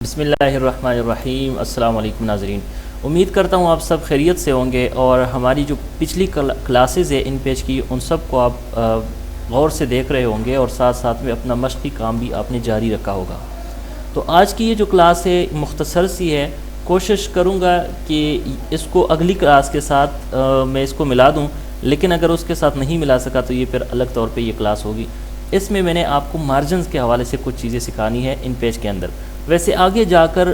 بسم اللہ الرحمن الرحیم۔ السلام علیکم ناظرین، امید کرتا ہوں آپ سب خیریت سے ہوں گے اور ہماری جو پچھلی کلاسز ہے ان پیج کی ان سب کو آپ غور سے دیکھ رہے ہوں گے اور ساتھ ساتھ میں اپنا مشقی کام بھی آپ نے جاری رکھا ہوگا۔ تو آج کی یہ جو کلاس ہے مختصر سی ہے، کوشش کروں گا کہ اس کو اگلی کلاس کے ساتھ میں اس کو ملا دوں، لیکن اگر اس کے ساتھ نہیں ملا سکا تو یہ پھر الگ طور پہ یہ کلاس ہوگی۔ اس میں نے آپ کو مارجنز کے حوالے سے کچھ چیزیں سکھانی ہے ان پیج کے اندر۔ ویسے آگے جا کر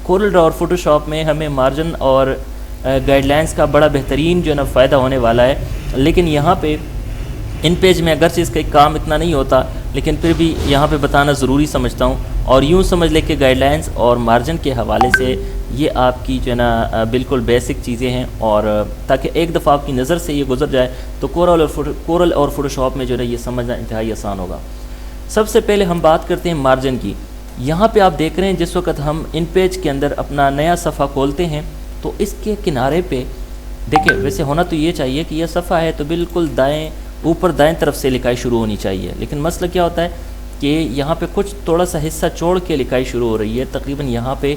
کورل ڈرا اور فوٹوشاپ میں ہمیں مارجن اور گائیڈ لائنز کا بڑا بہترین جو ہے نا فائدہ ہونے والا ہے، لیکن یہاں پہ ان پیج میں اگرچہ اس کا کام اتنا نہیں ہوتا، لیکن پھر بھی یہاں پہ بتانا ضروری سمجھتا ہوں۔ اور یوں سمجھ لے کہ گائیڈ لائنز اور مارجن کے حوالے سے یہ آپ کی جو ہے نا بالکل بیسک چیزیں ہیں، اور تاکہ ایک دفعہ آپ کی نظر سے یہ گزر جائے تو کورل اور فوٹوشاپ میں جو ہے یہ سمجھنا انتہائی آسان ہوگا۔ سب سے پہلے ہم بات کرتے ہیں مارجن کی۔ یہاں پہ آپ دیکھ رہے ہیں جس وقت ہم ان پیج کے اندر اپنا نیا صفحہ کھولتے ہیں تو اس کے کنارے پہ دیکھیں، ویسے ہونا تو یہ چاہیے کہ یہ صفحہ ہے تو بالکل اوپر دائیں طرف سے لکھائی شروع ہونی چاہیے، لیکن مسئلہ کیا ہوتا ہے کہ یہاں پہ کچھ تھوڑا سا حصہ چھوڑ کے لکھائی شروع ہو رہی ہے۔ تقریباً یہاں پہ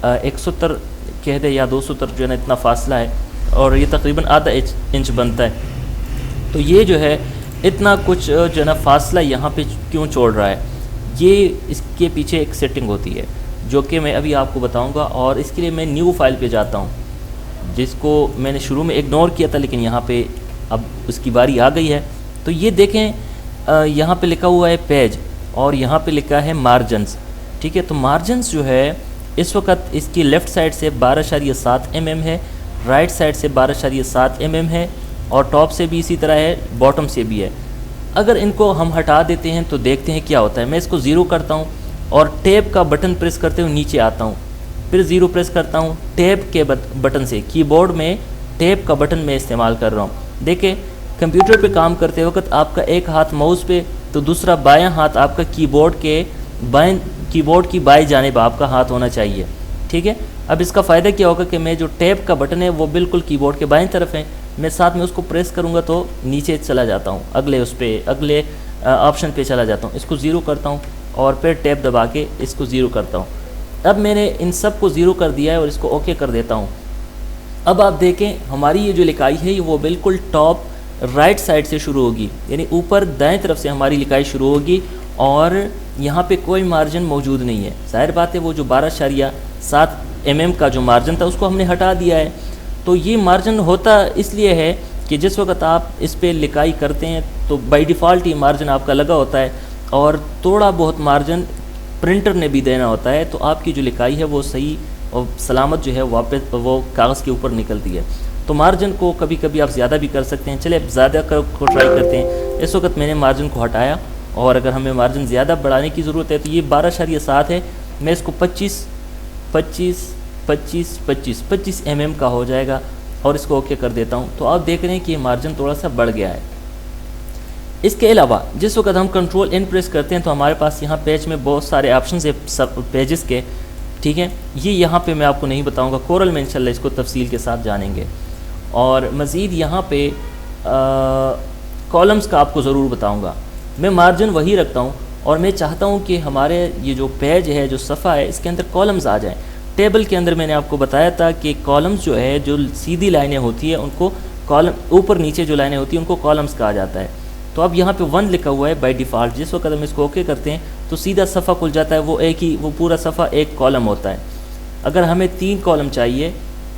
170 کہہ دے یا 270 جو ہے نا اتنا فاصلہ ہے، اور یہ تقریباً آدھا انچ بنتا ہے۔ تو یہ جو ہے اتنا کچھ جو ہے نا فاصلہ یہاں پہ کیوں چھوڑ رہا ہے، یہ اس کے پیچھے ایک سیٹنگ ہوتی ہے جو کہ میں ابھی آپ کو بتاؤں گا، اور اس کے لیے میں نیو فائل پہ جاتا ہوں جس کو میں نے شروع میں اگنور کیا تھا، لیکن یہاں پہ اب اس کی باری آ گئی ہے۔ تو یہ دیکھیں یہاں پہ لکھا ہوا ہے پیج اور یہاں پہ لکھا ہے مارجنز، ٹھیک ہے۔ تو مارجنز جو ہے اس وقت اس کی لیفٹ سائڈ سے 12.7 mm ہے، رائٹ سائڈ سے 12.7 mm ہے، اور ٹاپ سے بھی اسی طرح ہے، باٹم سے بھی ہے۔ اگر ان کو ہم ہٹا دیتے ہیں تو دیکھتے ہیں کیا ہوتا ہے۔ میں اس کو 0 کرتا ہوں اور ٹیب کا بٹن پریس کرتے ہوئے نیچے آتا ہوں، پھر 0 پریس کرتا ہوں ٹیب کے بٹن سے۔ کی بورڈ میں ٹیب کا بٹن میں استعمال کر رہا ہوں۔ دیکھیں کمپیوٹر پہ کام کرتے وقت آپ کا ایک ہاتھ ماؤس پہ تو دوسرا بایاں ہاتھ آپ کا کی بورڈ کی بائیں جانب آپ کا ہاتھ ہونا چاہیے، ٹھیک ہے۔ اب اس کا فائدہ کیا ہوگا کہ میں جو ٹیب کا بٹن ہے وہ بالکل کی بورڈ کے بائیں طرف ہے، میں ساتھ میں اس کو پریس کروں گا تو نیچے چلا جاتا ہوں، اگلے آپشن پہ چلا جاتا ہوں۔ اس کو 0 کرتا ہوں اور پھر ٹیب دبا کے اس کو 0 کرتا ہوں۔ اب میں نے ان سب کو 0 کر دیا ہے اور اس کو اوکے کر دیتا ہوں۔ اب آپ دیکھیں ہماری یہ جو لکھائی ہے وہ بالکل ٹاپ رائٹ سائڈ سے شروع ہوگی، یعنی اوپر دائیں طرف سے ہماری لکھائی شروع ہوگی، اور یہاں پہ کوئی مارجن موجود نہیں ہے۔ ظاہر بات ہے وہ جو 12.7 mm کا جو مارجن تھا اس کو ہم نے ہٹا دیا ہے۔ تو یہ مارجن ہوتا اس لیے ہے کہ جس وقت آپ اس پہ لکھائی کرتے ہیں تو بائی ڈیفالٹ یہ مارجن آپ کا لگا ہوتا ہے، اور تھوڑا بہت مارجن پرنٹر نے بھی دینا ہوتا ہے، تو آپ کی جو لکھائی ہے وہ صحیح اور سلامت جو ہے واپس وہ کاغذ کے اوپر نکلتی ہے۔ تو مارجن کو کبھی کبھی آپ زیادہ بھی کر سکتے ہیں، چلے اب زیادہ کو ٹرائی کرتے ہیں۔ اس وقت میں نے مارجن کو ہٹایا، اور اگر ہمیں مارجن زیادہ بڑھانے کی ضرورت ہے تو یہ 12.7 ہے، میں اس کو 25 mm کا ہو جائے گا اور اس کو اوکے کر دیتا ہوں۔ تو آپ دیکھ رہے ہیں کہ یہ مارجن تھوڑا سا بڑھ گیا ہے۔ اس کے علاوہ جس وقت ہم کنٹرول ان پریس کرتے ہیں تو ہمارے پاس یہاں پیج میں بہت سارے آپشنز ہیں سب پیجز کے، ٹھیک ہے۔ یہ یہاں پہ میں آپ کو نہیں بتاؤں گا، کورل میں انشاءاللہ اس کو تفصیل کے ساتھ جانیں گے۔ اور مزید یہاں پہ کالمز کا آپ کو ضرور بتاؤں گا۔ میں مارجن وہی رکھتا ہوں، اور میں چاہتا ہوں کہ ہمارے یہ جو پیج ہے جو صفحہ ہے اس کے اندر کالمز آ جائیں۔ ٹیبل کے اندر میں نے آپ کو بتایا تھا کہ کالمز جو ہے جو سیدھی لائنیں ہوتی ہیں ان کو اوپر نیچے جو لائنیں ہوتی ہیں ان کو کالمز کہا جاتا ہے۔ تو اب یہاں پہ 1 لکھا ہوا ہے بائی ڈیفالٹ، جس وقت ہم اس کو اوکے کرتے ہیں تو سیدھا صفحہ کھل جاتا ہے، وہ پورا صفحہ ایک کالم ہوتا ہے۔ اگر ہمیں 3 کالم چاہیے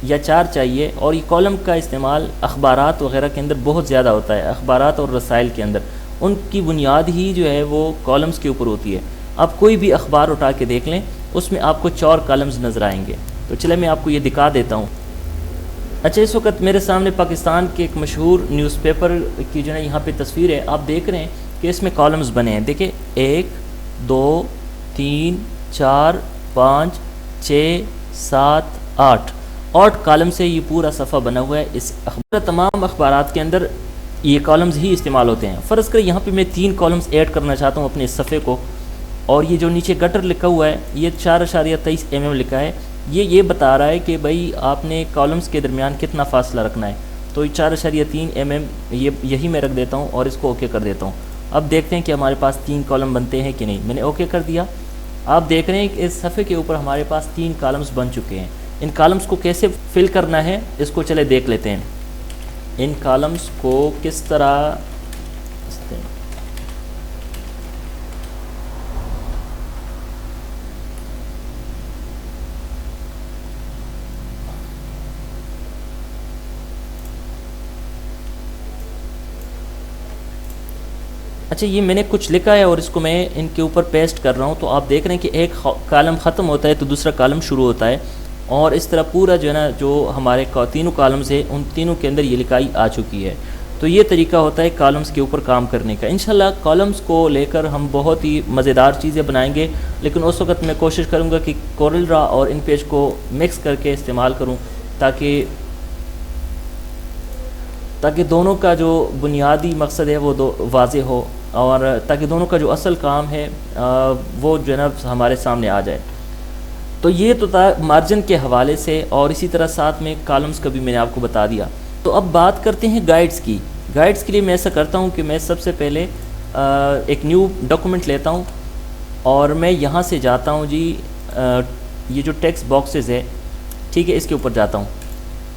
یا 4 چاہیے، اور یہ کالم کا استعمال اخبارات وغیرہ کے اندر بہت زیادہ ہوتا ہے، اخبارات اور رسائل کے اندر ان کی بنیاد ہی جو ہے وہ کالمز کے اوپر ہوتی ہے۔ آپ کوئی بھی اخبار اٹھا کے دیکھ لیں اس میں آپ کو 4 کالمز نظر آئیں گے۔ تو چلے میں آپ کو یہ دکھا دیتا ہوں۔ اچھا، اس وقت میرے سامنے پاکستان کے ایک مشہور نیوز پیپر کی جو ہے یہاں پہ تصویر ہے، آپ دیکھ رہے ہیں کہ اس میں کالمز بنے ہیں۔ دیکھیں 1 2 3 4 5 6 7 8 کالم سے یہ پورا صفحہ بنا ہوا ہے۔ اس تمام اخبارات کے اندر یہ کالمز ہی استعمال ہوتے ہیں۔ فرض کریں یہاں پہ میں 3 کالمز ایڈ کرنا چاہتا ہوں اپنے صفحے کو، اور یہ جو نیچے گٹر لکھا ہوا ہے یہ 4.23 mm لکھا ہے، یہ بتا رہا ہے کہ بھائی آپ نے کالمز کے درمیان کتنا فاصلہ رکھنا ہے۔ تو 4.3 mm یہی میں رکھ دیتا ہوں اور اس کو اوکے کر دیتا ہوں۔ اب دیکھتے ہیں کہ ہمارے پاس 3 کالم بنتے ہیں کہ نہیں۔ میں نے اوکے کر دیا آپ دیکھ رہے ہیں کہ اس صفحے کے اوپر ہمارے پاس 3 کالمز بن چکے ہیں. ان کالمز کو کیسے فل کرنا ہے اس کو چلے دیکھ لیتے ہیں. ان کالمز کو کس طرح اچھا یہ میں نے کچھ لکھا ہے اور اس کو میں ان کے اوپر پیسٹ کر رہا ہوں. تو آپ دیکھ رہے ہیں کہ ایک کالم ختم ہوتا ہے تو دوسرا کالم شروع ہوتا ہے, اور اس طرح پورا جو ہے نا جو ہمارے تینوں کالمز ہیں ان تینوں کے اندر یہ لکھائی آ چکی ہے. تو یہ طریقہ ہوتا ہے کالمز کے اوپر کام کرنے کا. انشاءاللہ کالمز کو لے کر ہم بہت ہی مزیدار چیزیں بنائیں گے, لیکن اس وقت میں کوشش کروں گا کہ کورل ڈرا اور ان پیج کو مکس کر کے استعمال کروں تاکہ دونوں کا جو بنیادی مقصد ہے وہ واضح ہو, اور تاکہ دونوں کا جو اصل کام ہے وہ جو ہے نا ہمارے سامنے آ جائے. تو یہ تو تھا مارجن کے حوالے سے, اور اسی طرح ساتھ میں کالمز کا بھی میں نے آپ کو بتا دیا. تو اب بات کرتے ہیں گائیڈز کی. گائیڈز کے لیے میں ایسا کرتا ہوں کہ میں سب سے پہلے ایک نیو ڈاکومنٹ لیتا ہوں اور میں یہاں سے جاتا ہوں جی یہ جو ٹیکسٹ باکسز ہے ٹھیک ہے اس کے اوپر جاتا ہوں.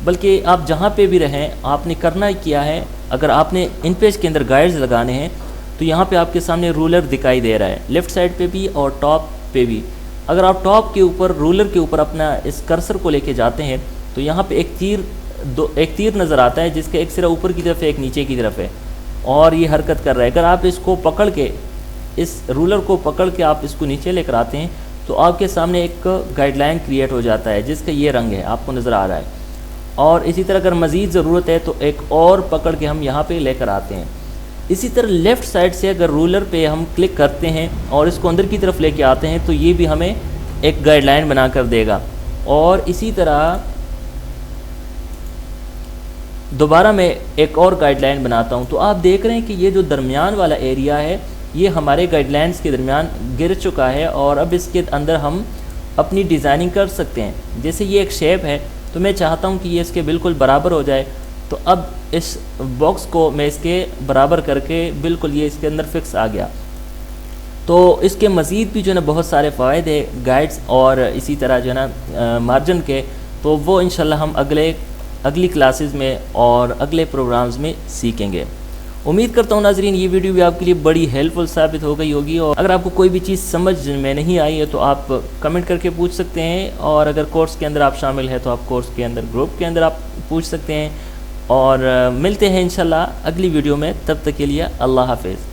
بلکہ آپ جہاں پہ بھی رہیں آپ نے کرنا کیا ہے, اگر آپ نے ان پیج کے اندر گائیڈز لگانے ہیں تو یہاں پہ آپ کے سامنے رولر دکھائی دے رہا ہے لیفٹ سائڈ پہ بھی اور ٹاپ پہ بھی. اگر آپ ٹاپ کے اوپر رولر کے اوپر اپنا اس کرسر کو لے کے جاتے ہیں تو یہاں پہ ایک تیر نظر آتا ہے جس کا ایک سرا اوپر کی طرف ہے ایک نیچے کی طرف ہے, اور یہ حرکت کر رہا ہے. اگر آپ اس کو پکڑ کے اس رولر کو پکڑ کے آپ اس کو نیچے لے کر آتے ہیں تو آپ کے سامنے ایک گائیڈ لائن کریٹ ہو جاتا ہے جس کا یہ رنگ ہے آپ کو نظر آ رہا ہے. اور اسی طرح اگر مزید ضرورت ہے تو ایک اور پکڑ کے ہم یہاں پہ لے کر آتے ہیں. اسی طرح لیفٹ سائڈ سے اگر رولر پہ ہم کلک کرتے ہیں اور اس کو اندر کی طرف لے کے آتے ہیں تو یہ بھی ہمیں ایک گائیڈ لائن بنا کر دے گا. اور اسی طرح دوبارہ میں ایک اور گائیڈ لائن بناتا ہوں. تو آپ دیکھ رہے ہیں کہ یہ جو درمیان والا ایریا ہے یہ ہمارے گائیڈ لائنز کے درمیان گر چکا ہے, اور اب اس کے اندر ہم اپنی ڈیزائننگ کر سکتے ہیں. جیسے یہ ایک شیپ ہے تو میں چاہتا ہوں کہ یہ اس کے بالکل برابر ہو جائے, تو اب اس باکس کو میں اس کے برابر کر کے بالکل یہ اس کے اندر فکس آ گیا. تو اس کے مزید بھی جو ہے نا بہت سارے فوائد ہیں گائیڈز اور اسی طرح جو ہے نا مارجن کے, تو وہ انشاءاللہ ہم اگلی کلاسز میں اور اگلے پروگرامز میں سیکھیں گے. امید کرتا ہوں ناظرین یہ ویڈیو بھی آپ کے لیے بڑی ہیلپ فل ثابت ہو گئی ہوگی, اور اگر آپ کو کوئی بھی چیز سمجھ میں نہیں آئی ہے تو آپ کمنٹ کر کے پوچھ سکتے ہیں, اور اگر کورس کے اندر آپ شامل ہیں تو آپ کورس کے اندر گروپ کے اندر آپ پوچھ سکتے ہیں. اور ملتے ہیں انشاءاللہ اگلی ویڈیو میں, تب تک کے لیے اللہ حافظ.